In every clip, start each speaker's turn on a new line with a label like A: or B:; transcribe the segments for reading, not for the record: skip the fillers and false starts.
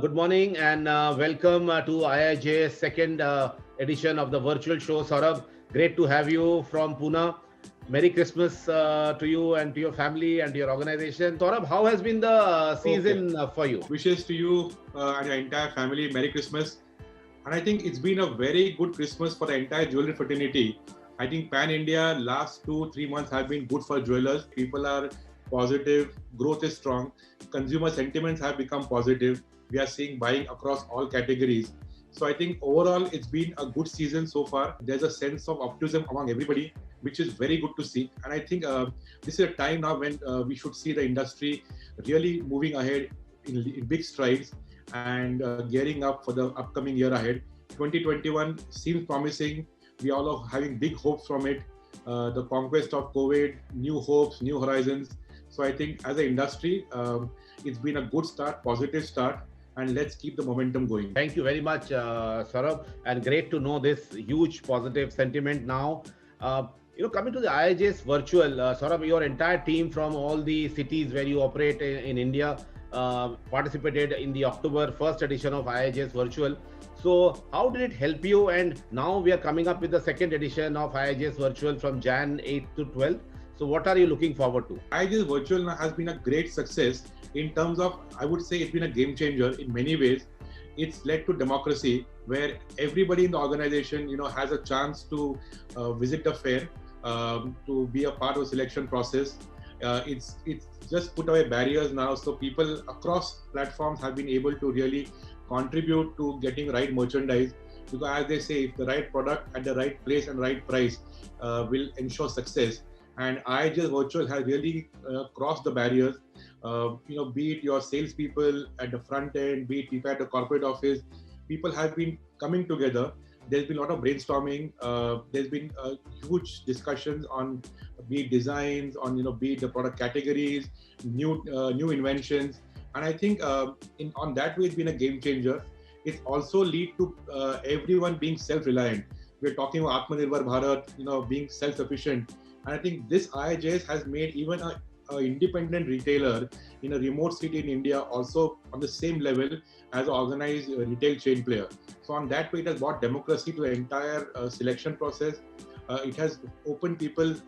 A: Good morning and welcome to IIJ's second edition of the virtual show. Saurabh, great to have you from Pune. Merry Christmas to you and to your family and to your organization. Saurabh, how has been the
B: Okay.
A: season for you?
B: Wishes to you and your entire family. Merry Christmas. And I think it's been a very good Christmas for the entire jewelry fraternity. I think Pan India last 2-3 months have been good for jewelers. People are positive, growth is strong, consumer sentiments have become positive. We are seeing buying across all categories. So I think overall it's been a good season so far. There's a sense of optimism among everybody, which is very good to see. And I think this is a time now when we should see the industry really moving ahead in big strides and gearing up for the upcoming year ahead. 2021 seems promising. We all are having big hopes from it. The conquest of COVID, new hopes, new horizons. So I think as an industry, it's been a good start, positive start, and let's keep the momentum going.
A: Thank you very much, Saurabh, and great to know this huge positive sentiment now. Uh, Coming to the IIJ's virtual, Saurabh, your entire team from all the cities where you operate in India participated in the October first edition of IIJ's virtual. So, how did it help you? And now we are coming up with the second edition of IIJ's virtual from Jan 8th to 12th. So, what are you looking forward to?
B: IIJ's virtual has been a great success in terms of, I would say it's been a game changer in many ways. It's led to democracy where everybody in the organization, has a chance to visit the fair, to be a part of the selection process. It's just put away barriers now, so people across platforms have been able to really contribute to getting right merchandise. Because as they say, if the right product at the right place and right price will ensure success. And IIJ's Virtual has really crossed the barriers. Be it your salespeople at the front end, be it people at the corporate office, people have been coming together. There's been a lot of brainstorming. There's been huge discussions on be it designs, on be it the product categories, new inventions, and I think on that way it's been a game changer. It also lead to everyone being self-reliant. We're talking about Atmanirbhar Bharat, being self-sufficient, and I think this IIJS has made even a independent retailer in a remote city in India also on the same level as an organized retail chain player. So on that way, it has brought democracy to the entire selection process. It has opened people's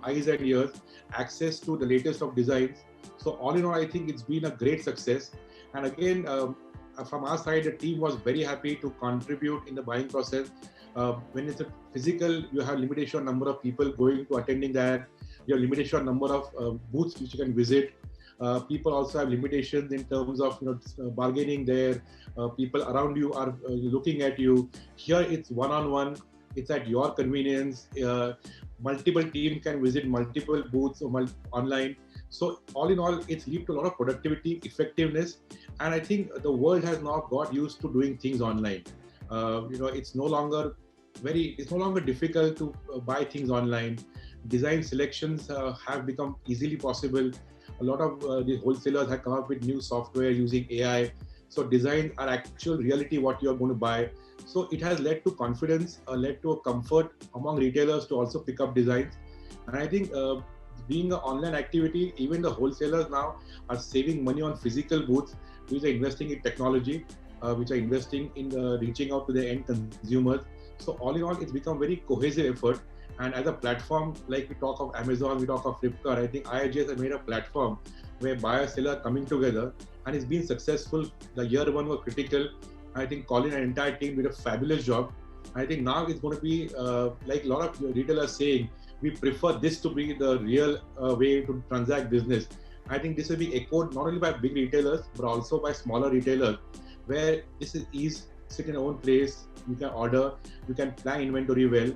B: eyes and ears, access to the latest of designs. So all in all, I think it's been a great success. And again, from our side, the team was very happy to contribute in the buying process. When it's a physical, you have limitation number of people going to attending that. You have limitation number of booths which you can visit. People also have limitations in terms of bargaining there. People around you are looking at you. Here it's one-on-one. It's at your convenience. Multiple teams can visit multiple booths online. So all in all, it's lead to a lot of productivity, effectiveness, and I think the world has now got used to doing things online. It's no longer difficult to buy things online. Design selections have become easily possible. A lot of the wholesalers have come up with new software using AI. So designs are actual reality what you're going to buy. So it has led to confidence, led to a comfort among retailers to also pick up designs. And I think being an online activity, even the wholesalers now are saving money on physical booths, which are investing in technology, which are investing in reaching out to the end consumers. So all in all, it's become very cohesive effort. And as a platform, like we talk of Amazon, we talk of Flipkart, I think IIJS has made a platform where buyer seller are coming together, and it's been successful. The year one was critical. I think Colin and entire team did a fabulous job. I think now it's going to be like a lot of retailers saying, we prefer this to be the real way to transact business. I think this will be echoed not only by big retailers, but also by smaller retailers, where this is ease, sit in your own place, you can order, you can plan inventory well.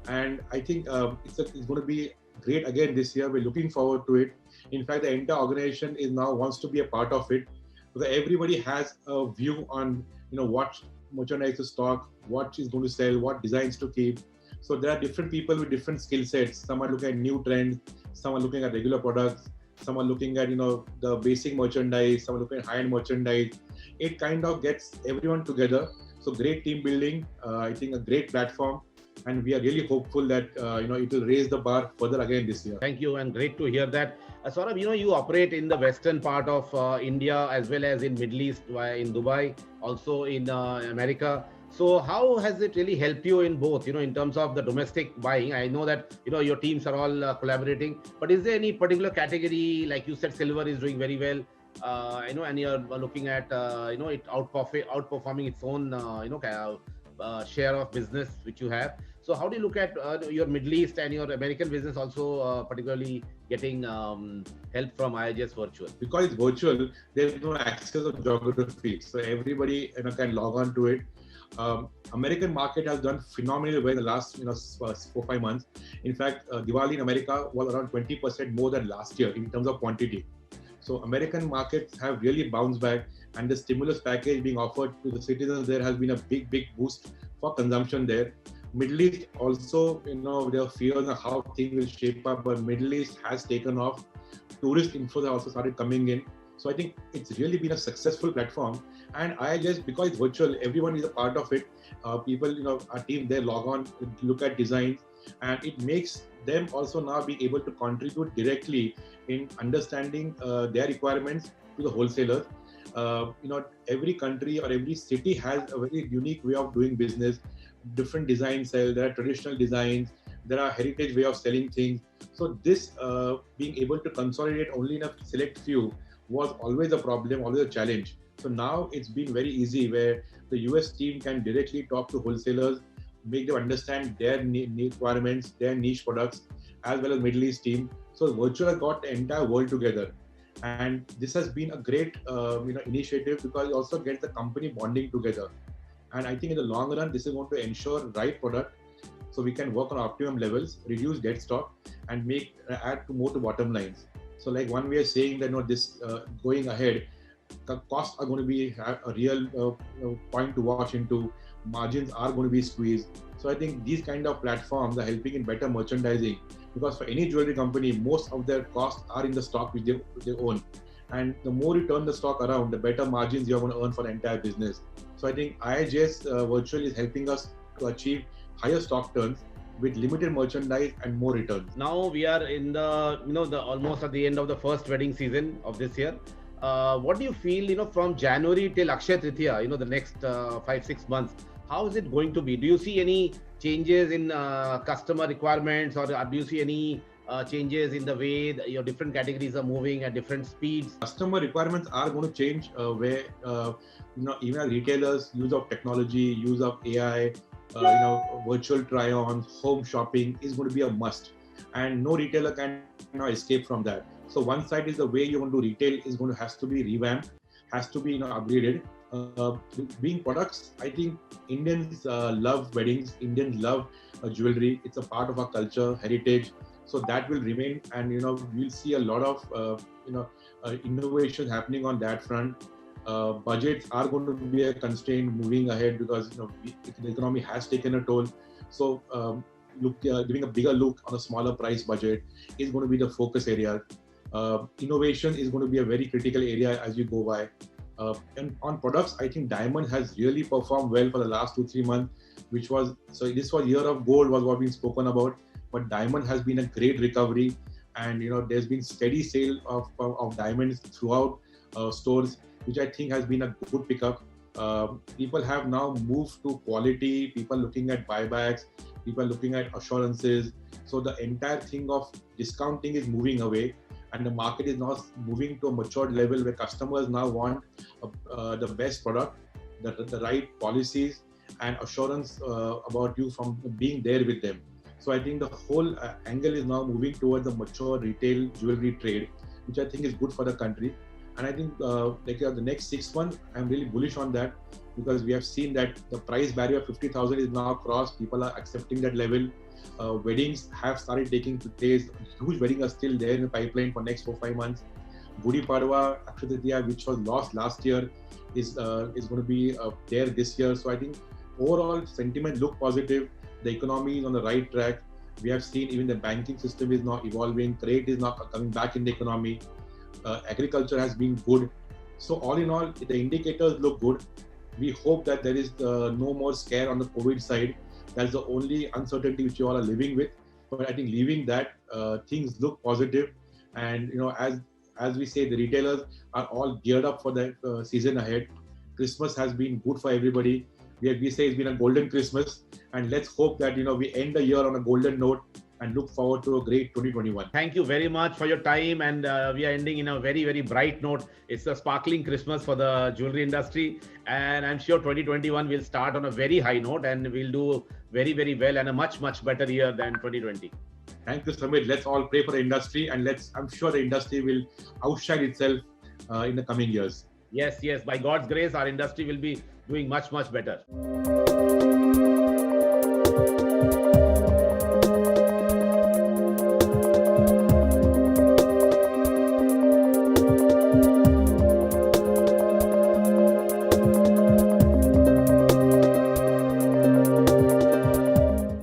B: And I think it's going to be great again this year. We're looking forward to it. In fact, the entire organization is now wants to be a part of it, because everybody has a view on what merchandise to stock, what is going to sell, what designs to keep. So there are different people with different skill sets. Some are looking at new trends, some are looking at regular products, some are looking at the basic merchandise, some are looking at high-end merchandise. It kind of gets everyone together. So great team building. I think a great platform. and we are really hopeful that it will raise the bar further again this year.
A: Thank you, and great to hear that. Saurabh, you operate in the western part of India as well as in Middle East, in Dubai, also in America. So, how has it really helped you in both? In terms of the domestic buying. I know that your teams are all collaborating, but is there any particular category, like you said, silver is doing very well? And you're looking at it outperforming its own share of business which you have. So how do you look at your Middle East and your American business also particularly getting help from IIJS Virtual?
B: Because it's virtual, there's no access of geography, so everybody can log on to it. American market has done phenomenally well in the last 4-5 months. In fact, Diwali in America was around 20% more than last year in terms of quantity. So American markets have really bounced back, and the stimulus package being offered to the citizens there has been a big boost for consumption there. Middle East also, there are fears on how things will shape up, but Middle East has taken off. Tourist inflows have also started coming in. So I think it's really been a successful platform. And IIJS, because it's virtual, everyone is a part of it. People, our team, they log on, look at designs, and it makes them also now be able to contribute directly in understanding their requirements to the wholesalers. Every country or every city has a very unique way of doing business, different design style. There are traditional designs, there are heritage way of selling things. So this being able to consolidate only in a select few was always a problem, always a challenge. So now it's been very easy, where the US team can directly talk to wholesalers, make them understand their requirements, their niche products, as well as Middle East team. So virtual has got the entire world together. And this has been a great initiative, because it also gets the company bonding together. And I think in the long run, this is going to ensure right product, so we can work on optimum levels, reduce dead stock, and add more to bottom lines. So like one way of saying that this going ahead, the costs are going to be a real point to watch into. Margins are going to be squeezed. So I think these kind of platforms are helping in better merchandising, because for any jewelry company, most of their costs are in the stock which they own. And the more you turn the stock around, the better margins you're going to earn for the entire business. So I think IIJS Virtual is helping us to achieve higher stock turns with limited merchandise and more returns.
A: Now we are in the almost at the end of the first wedding season of this year. What do you feel, from January till Akshaya Tritiya, the next 5-6 months, how is it going to be? Do you see any changes in customer requirements, or do you see any changes in the way your different categories are moving at different speeds?
B: Customer requirements are going to change, where even as retailers, use of technology, use of AI, virtual try-ons, home shopping is going to be a must, and no retailer can escape from that. So one side is the way you want to do retail is going to has to be revamped, has to be upgraded. Being products, I think Indians love weddings, Indians love jewelry. It's a part of our culture, heritage. So that will remain, and we'll see a lot of innovation happening on that front. Budgets are going to be a constraint moving ahead, because the economy has taken a toll. So giving a bigger look on a smaller price budget is going to be the focus area. Innovation is going to be a very critical area as you go by. And on products, I think diamond has really performed well for the last 2-3 months, this was year of gold was what being spoken about, but diamond has been a great recovery, and there's been steady sale of diamonds throughout stores, which I think has been a good pickup. People have now moved to quality, people looking at buybacks, people looking at assurances. So the entire thing of discounting is moving away, and the market is now moving to a matured level where customers now want the best product, the right policies, and assurance about you from being there with them. So I think the whole angle is now moving towards the mature retail jewelry trade, which I think is good for the country. And I think the next 6 months, I'm really bullish on that, because we have seen that the price barrier of 50,000 is now crossed. People are accepting that level. Weddings have started taking place. Huge weddings are still there in the pipeline for next 4-5 months. Gudi Padwa, Akshaya Tritiya, which was lost last year, is going to be there this year. So I think overall sentiment look positive. The economy is on the right track. We have seen even the banking system is now evolving. Trade is now coming back in the economy. Agriculture has been good. So all in all, the indicators look good. We hope that there is no more scare on the COVID side. That's the only uncertainty which you all are living with. But I think leaving that, things look positive, and as we say, the retailers are all geared up for the season ahead. Christmas has been good for everybody. We say it's been a golden Christmas, and let's hope that we end the year on a golden note and look forward to a great 2021.
A: Thank you very much for your time, and we are ending in a very, very bright note. It's a sparkling Christmas for the jewelry industry, and I'm sure 2021 will start on a very high note, and we'll do very, very well and a much, much better year than 2020.
B: Thank you, Samir. Let's all pray for the industry, and I'm sure the industry will outshine itself in the coming years.
A: Yes, yes. By God's grace, our industry will be doing much, much better.